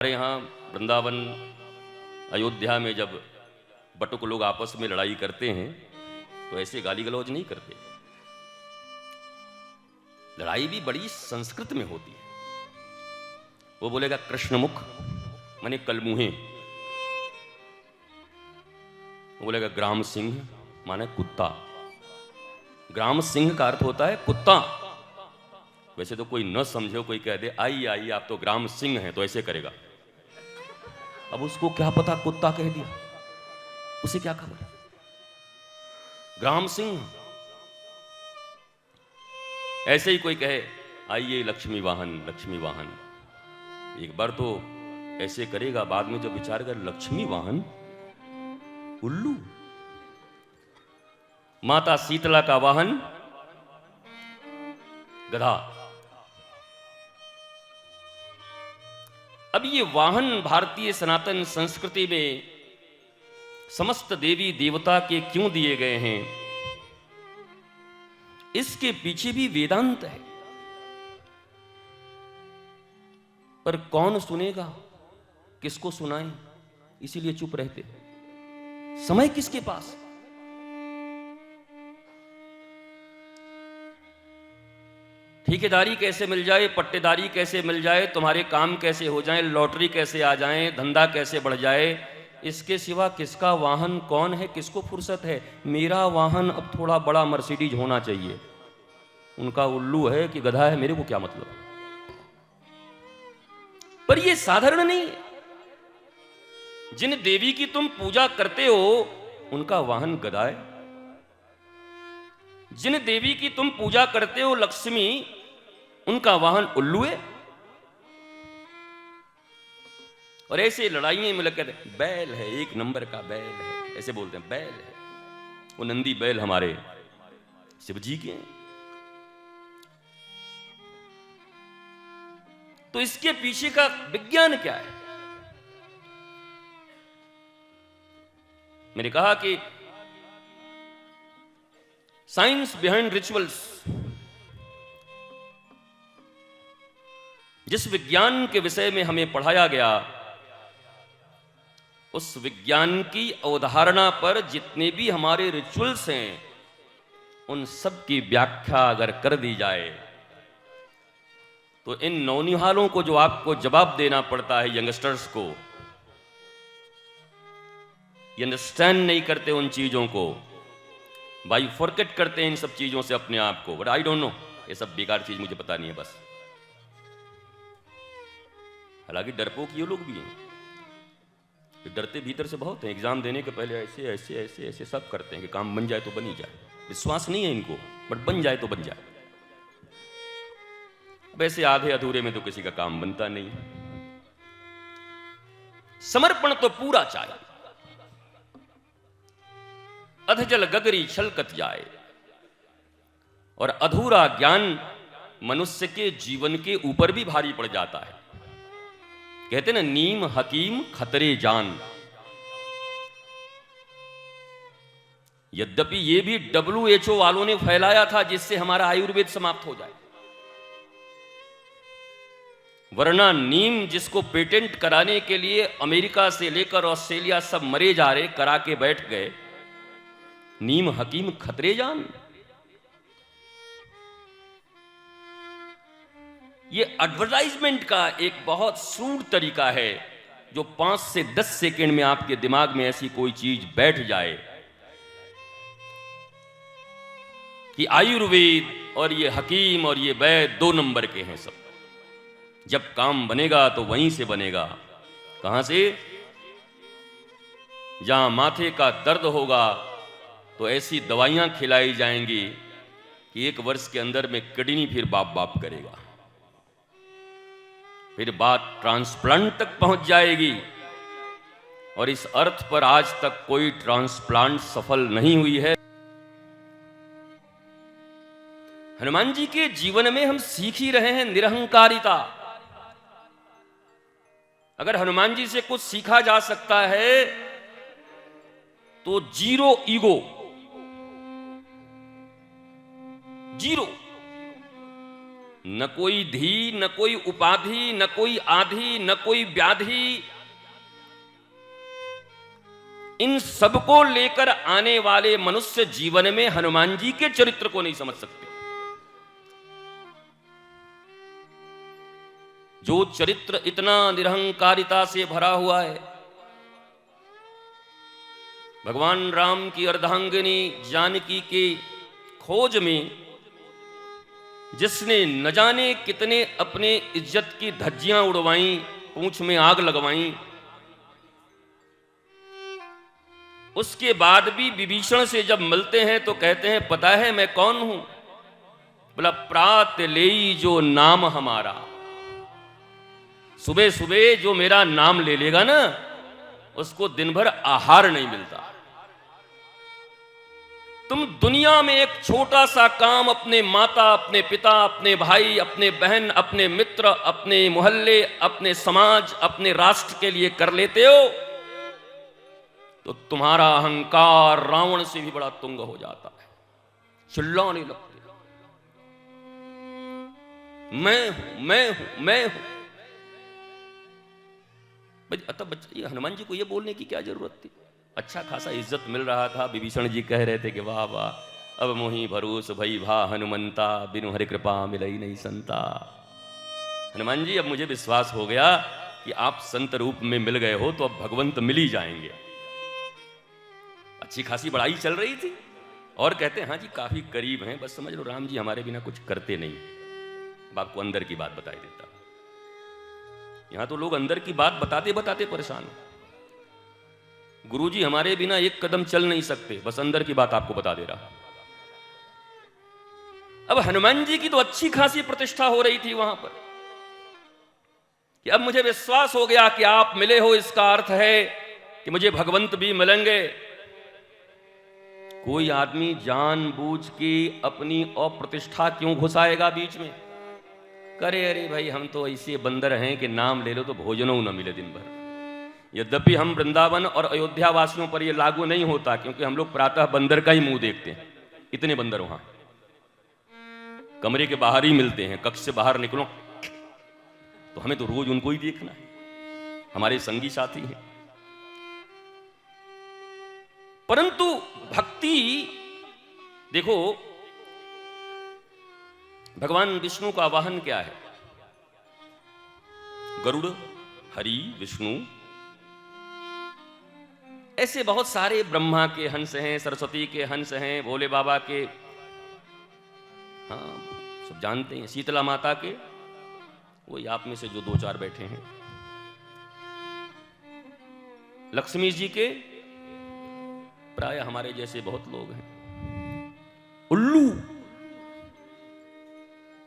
हमारे यहाँ वृंदावन अयोध्या में जब बटुक लोग आपस में लड़ाई करते हैं तो ऐसे गाली गलौज नहीं करते। लड़ाई भी बड़ी संस्कृत में होती है। वो बोलेगा कृष्णमुख माने कलमुहे, वो बोलेगा ग्राम सिंह माने कुत्ता। ग्राम सिंह का अर्थ होता है कुत्ता। वैसे तो कोई न समझे, कोई कह दे आई आई आप तो ग्राम सिंह हैं, तो ऐसे करेगा। अब उसको क्या पता कुत्ता कह दिया, उसे क्या खबर। ग्राम सिंह ऐसे ही कोई कहे आइए लक्ष्मी वाहन लक्ष्मी वाहन, एक बार तो ऐसे करेगा, बाद में जब विचार कर लक्ष्मी वाहन उल्लू। माता शीतला का वाहन गधा। अब ये वाहन भारतीय सनातन संस्कृति में समस्त देवी देवता के क्यों दिए गए हैं, इसके पीछे भी वेदांत है। पर कौन सुनेगा, किसको सुनाएं, इसीलिए चुप रहते। समय किसके पास। ठेकेदारी कैसे मिल जाए, पट्टेदारी कैसे मिल जाए, तुम्हारे काम कैसे हो जाए, लॉटरी कैसे आ जाए, धंधा कैसे बढ़ जाए, इसके सिवा किसका वाहन कौन है, किसको फुर्सत है। मेरा वाहन अब थोड़ा बड़ा मर्सिडीज होना चाहिए, उनका उल्लू है कि गधा है, मेरे को क्या मतलब। पर यह साधारण नहीं है। जिन देवी की तुम पूजा करते हो उनका वाहन गधा है। जिन देवी की तुम पूजा करते हो लक्ष्मी, उनका वाहन उल्लू है। और ऐसे लड़ाइयां में लगकर बैल है, एक नंबर का बैल है, ऐसे बोलते हैं बैल है। वो नंदी बैल हमारे शिव जी के हैं। तो इसके पीछे का विज्ञान क्या है। मैंने कहा कि साइंस बिहाइंड रिचुअल्स, जिस विज्ञान के विषय में हमें पढ़ाया गया, उस विज्ञान की अवधारणा पर जितने भी हमारे रिचुअल्स हैं, उन सब की व्याख्या अगर कर दी जाए तो इन नौनिहालों को जो आपको जवाब देना पड़ता है, यंगस्टर्स को, ये अंडरस्टैंड नहीं करते उन चीजों को, बाई फॉरगेट करते हैं इन सब चीजों से अपने आप को। बट आई डोंट नो, ये सब बेकार चीज मुझे पता नहीं है बस। हालांकि डरपोक ये लोग भी हैं, ये डरते भीतर से बहुत हैं। एग्जाम देने के पहले ऐसे ऐसे ऐसे ऐसे सब करते हैं कि काम बन जाए तो बन ही जाए। विश्वास नहीं है इनको, बट बन जाए तो बन जाए। वैसे आधे अधूरे में तो किसी का काम बनता नहीं। समर्पण तो पूरा चाहिए। अधजल गगरी छलकत जाए, और अधूरा ज्ञान मनुष्य के जीवन के ऊपर भी भारी पड़ जाता है। कहते ना नीम हकीम खतरे जान। यद्यपि ये भी WHO वालों ने फैलाया था जिससे हमारा आयुर्वेद समाप्त हो जाए, वरना नीम जिसको पेटेंट कराने के लिए अमेरिका से लेकर ऑस्ट्रेलिया सब मरे जा रहे, करा के बैठ गए। नीम हकीम खतरे जान। ये एडवर्टाइजमेंट का एक बहुत सूट तरीका है, जो 5 से 10 सेकंड में आपके दिमाग में ऐसी कोई चीज बैठ जाए कि आयुर्वेद और ये हकीम और ये वैद्य 2 नंबर के हैं सब। जब काम बनेगा तो वहीं से बनेगा। कहां से? जहां माथे का दर्द होगा तो ऐसी दवाइयां खिलाई जाएंगी कि 1 वर्ष के अंदर में किडनी फिर बाप बाप करेगा। फिर बात ट्रांसप्लांट तक पहुंच जाएगी, और इस अर्थ पर आज तक कोई ट्रांसप्लांट सफल नहीं हुई है। हनुमान जी के जीवन में हम सीख ही रहे हैं निरहंकारिता। अगर हनुमान जी से कुछ सीखा जा सकता है तो जीरो ईगो, जीरो। न कोई धी, न कोई उपाधि, न कोई आधि, न कोई व्याधि, इन सबको लेकर आने वाले मनुष्य जीवन में हनुमान जी के चरित्र को नहीं समझ सकते। जो चरित्र इतना निरहंकारिता से भरा हुआ है, भगवान राम की अर्धांगिनी जानकी के खोज में जिसने न जाने कितने अपने इज्जत की धज्जियां उड़वाई, पूंछ में आग लगवाई, उसके बाद भी विभीषण से जब मिलते हैं तो कहते हैं पता है मैं कौन हूं? बोला प्रात लेई जो नाम हमारा, सुबह सुबह जो मेरा नाम ले लेगा ना उसको दिन भर आहार नहीं मिलता। तुम दुनिया में एक छोटा सा काम अपने माता, अपने पिता, अपने भाई, अपने बहन, अपने मित्र, अपने मोहल्ले, अपने समाज, अपने राष्ट्र के लिए कर लेते हो तो तुम्हारा अहंकार रावण से भी बड़ा तुंग हो जाता है, चिल्लाने लगते मैं हूं, मैं हूं, मैं हूं। ये हनुमान जी को ये बोलने की क्या जरूरत थी? अच्छा खासा इज्जत मिल रहा था। विभीषण जी कह रहे थे कि वाह वाह अब मोही भरोस भई भा हनुमंता, बिनु हरि कृपा मिलई नहीं संता। हनुमान जी अब मुझे विश्वास हो गया कि आप संत रूप में मिल गए हो तो अब भगवंत मिल ही जाएंगे। अच्छी खासी बड़ाई चल रही थी और कहते हैं हाँ जी काफी करीब हैं, बस समझ लो राम जी हमारे बिना कुछ करते नहीं। अब आपको अंदर की बात बताई देता। यहां तो लोग अंदर की बात बताते बताते परेशान हो। गुरुजी हमारे बिना एक कदम चल नहीं सकते, बस अंदर की बात आपको बता दे रहा। अब हनुमान जी की तो अच्छी खासी प्रतिष्ठा हो रही थी वहां पर कि अब मुझे विश्वास हो गया कि आप मिले हो, इसका अर्थ है कि मुझे भगवंत भी मिलेंगे। कोई आदमी जानबूझ के अपनी अप्रतिष्ठा क्यों घुसाएगा बीच में? करे अरे भाई हम तो ऐसे बंदर हैं कि नाम ले लो तो भोजनों न मिले दिन भर। यद्यपि हम वृंदावन और अयोध्या वासियों पर यह लागू नहीं होता क्योंकि हम लोग प्रातः बंदर का ही मुंह देखते हैं, इतने बंदर वहां कमरे के बाहर ही मिलते हैं। कक्ष से बाहर निकलो तो हमें तो रोज उनको ही देखना है, हमारे संगी साथी हैं। परंतु भक्ति देखो, भगवान विष्णु का वाहन क्या है? गरुड़, हरि, विष्णु, ऐसे बहुत सारे, ब्रह्मा के हंस हैं, सरस्वती के हंस हैं, भोले बाबा के, हाँ सब जानते हैं, शीतला माता के, वही आप में से जो दो चार बैठे हैं, लक्ष्मी जी के, प्राय हमारे जैसे बहुत लोग हैं, उल्लू